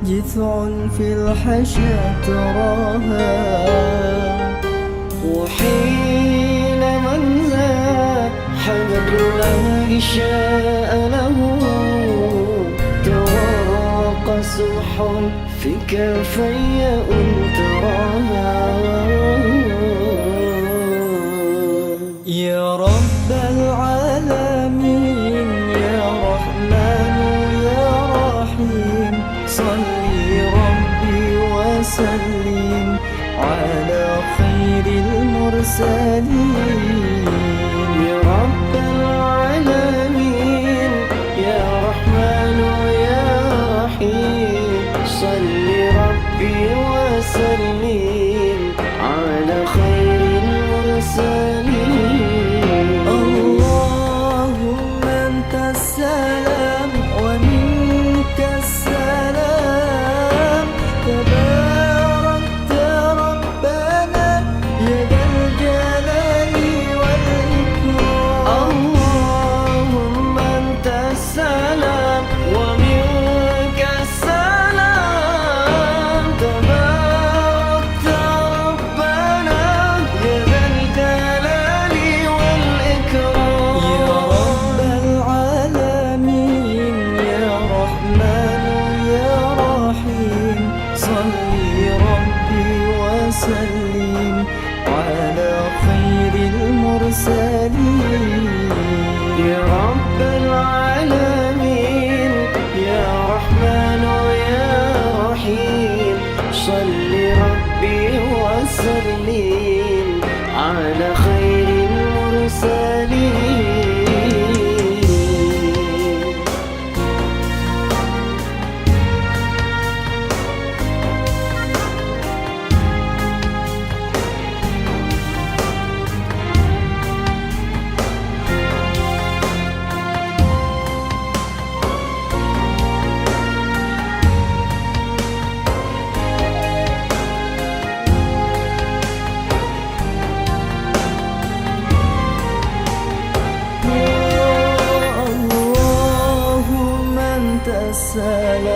جذع في الحشا تراها، وحين من ذا حمد الله شاء له تواقى سبح في كفي تراها. يا رب العالمين يا رحمن يا رحيم، صلي ربي وسلم على خير المرسلين. يا رب العالمين يا رحمن يا رحيم، صلي ربي وسلم على خير المرسلين. اللهم أنت السلام ومنك السلام، تباركت ربنا يا ذا الجلال والإكرام. اللهم أنت السلام ومنك السلام، تباركت ربنا يا ذا الجلال والإكرام. يا رب العالمين يا رحمن يا رحيم، صلي ربي وسلم على خير المرسلين. يا رب العالمين يا رحمن يا رحيم، صلي ربي وسلم على خير المرسلين. اللهم أنت السلام